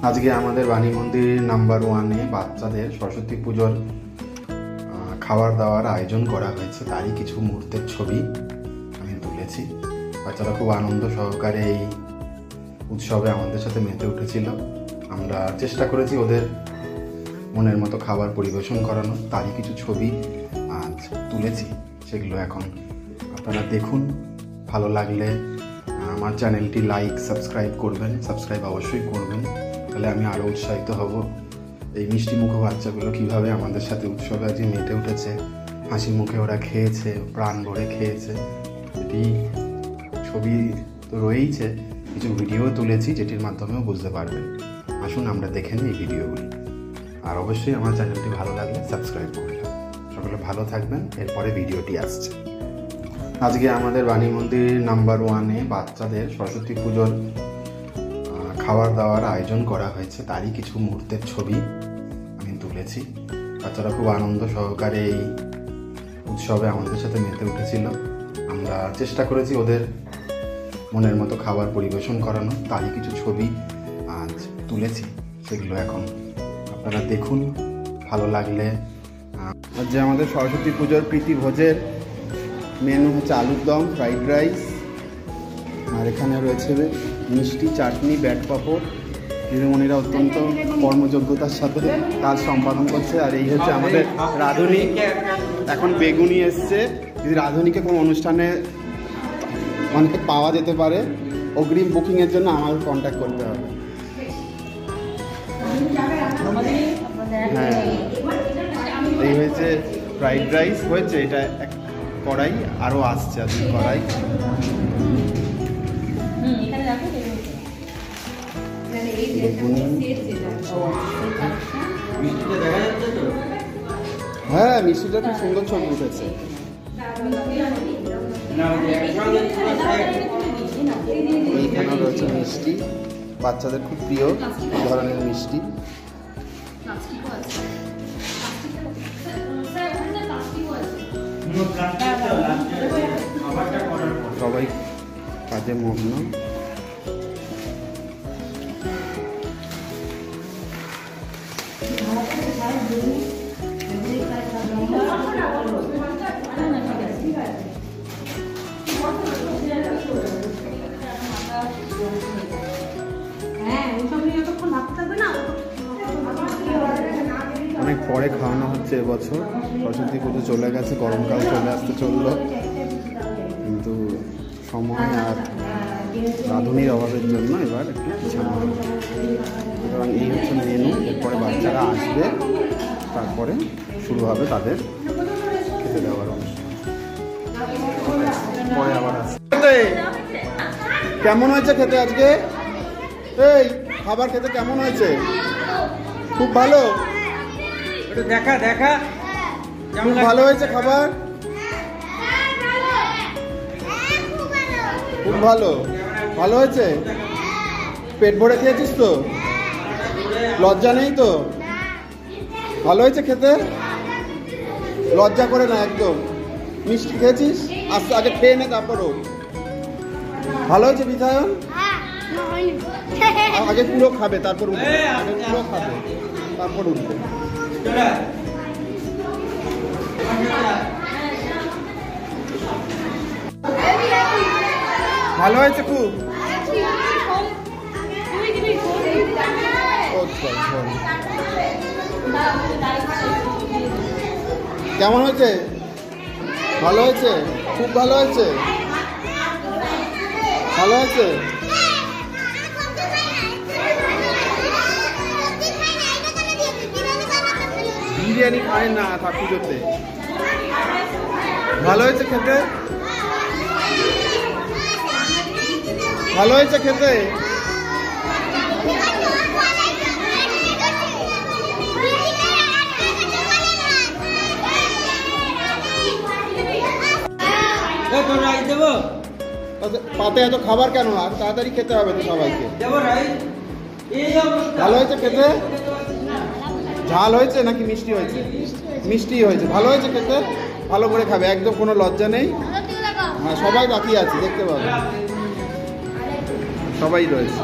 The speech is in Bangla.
আজকে আমাদের বাণী মন্দির নাম্বার 1-এ বাচ্চাদের সরস্বতী পুজোর খাবার দাওয়ার আয়োজন করা হয়েছে। তারই কিছু মুহূর্তের ছবি আমি তুলেছি। বাচ্চারা খুব আনন্দ সহকারে এই উৎসবে আমাদের সাথে মেতে উঠেছিল। আমরা চেষ্টা করেছি ওদের মনের মতো খাবার পরিবেশন করানো, তারই কিছু ছবি আজ তুলেছি। সেগুলো এখন আপনারা দেখুন। ভালো লাগলে আমার চ্যানেলটি লাইক সাবস্ক্রাইব করবেন। সাবস্ক্রাইব অবশ্যই করবেন, তাহলে আমি আরও উৎসাহিত হব। এই মিষ্টি মুখ বাচ্চাগুলো কীভাবে আমাদের সাথে উৎসবে আজকে মেতে উঠেছে, হাসি মুখে ওরা খেয়েছে, প্রাণ ভরে খেয়েছে, এটি ছবি তো রয়েইছে, কিছু ভিডিও তুলেছি যেটির মাধ্যমেও বুঝতে পারবেন। আসুন আমরা দেখে নিই এই ভিডিওগুলি। আর অবশ্যই আমার চ্যানেলটি ভালো লাগলে সাবস্ক্রাইব করবেন। সকলে ভালো থাকবেন। এরপরে ভিডিওটি আসছে। আজকে আমাদের বাণী মন্দির নাম্বার 1-এ বাচ্চাদের সরস্বতী পুজোর খাবার দাওয়ার আয়োজন করা হয়েছে। তারই কিছু মুহূর্তের ছবি আমি তুলেছি। বাচ্চারা খুব আনন্দ সহকারে এই উৎসবে আমাদের সাথে মেতে উঠেছিল। আমরা চেষ্টা করেছি ওদের মনের মতো খাবার পরিবেশন করানো, তারই কিছু ছবি আজ তুলেছি। সেগুলো এখন আপনারা দেখুন। ভালো লাগলে যে আমাদের সরস্বতী পুজোর প্রীতি ভোজের মেনু হচ্ছে আলুর দম, ফ্রাইড রাইস, আর এখানে রয়েছে মিষ্টি, চাটনি, ব্যাট পাঁপড়। দিদিমণিরা অত্যন্ত কর্মযোগ্যতার সাথে কাজ সম্পাদন করছে। আর এই হচ্ছে আমাদের রাঁধুনি। এখন বেগুনি এসছে। যদি রাঁধুনিকে কোনো অনুষ্ঠানে অনেকে পাওয়া যেতে পারে, অগ্রিম বুকিংয়ের জন্য আমাদের কন্ট্যাক্ট করতে হবে। হ্যাঁ, এই হয়েছে ফ্রাইড রাইস হয়েছে, এটা এক কড়াই, আরও আসছে আজকে কড়াই। হ্যাঁ, মিষ্টিটা খুব সুন্দর ছবি উঠেছে। এইখানে রয়েছে মিষ্টি, বাচ্চাদের খুব প্রিয় ধরনের মিষ্টি। সবাই কাজে মগ্ন। অনেক পরে খাওয়ানো হচ্ছে এবছর। সরস্বতী পুজো চলে গেছে, গরমকাল চলে আসতে চললো, কিন্তু সময় আর রাঁধুনির অভাবের জন্য এবার একটু পিছানো হবে। সুতরাং এই হচ্ছে মেনু। এরপরে বাচ্চারা আসবে, তারপরে শুরু হবে তাদের খেতে দেওয়ার অনুষ্ঠান। পরে আবার আসবে। কেমন হয়েছে খেতে আজকে? এই খাবার খেতে কেমন হয়েছে? খুব ভালো। দেখা দেখা খুব ভালো হয়েছে খাবার, খুব ভালো। ভালো হয়েছে? পেট ভরে খেয়েছিস তো? লজ্জা নেই তো? ভালো হয়েছে খেতে? লজ্জা করে না একদম। মিষ্টি খেয়েছিস? আস্তে আগে খেয়ে নে, তারপরও। ভালো হয়েছে বিধায়ন? আগে পুরো খাবে, তারপর উঠবে। আগে পুরো খাবে, তারপর উঠবে। ভালো হয়েছে খুব। কেমন হয়েছে? ভালো হয়েছে, খুব ভালো হয়েছে। ভালো হয়েছে। বিরিয়ানি খায় না পুজোতে। ভালো হয়েছে খেতে? ভালো হয়েছে খেতে? পাতে এত খাবার কেন? আর তাড়াতাড়ি খেতে হবে তো সবাইকে। ভালো হয়েছে খেতে? ঝাল হয়েছে নাকি মিষ্টি হয়েছে? মিষ্টি হয়েছে। ভালো হয়েছে খেতে? ভালো করে খাবে, একদম কোনো লজ্জা নেই। হ্যাঁ, সবাই বাকি আছে, দেখতে পাবে, সবাই রয়েছে।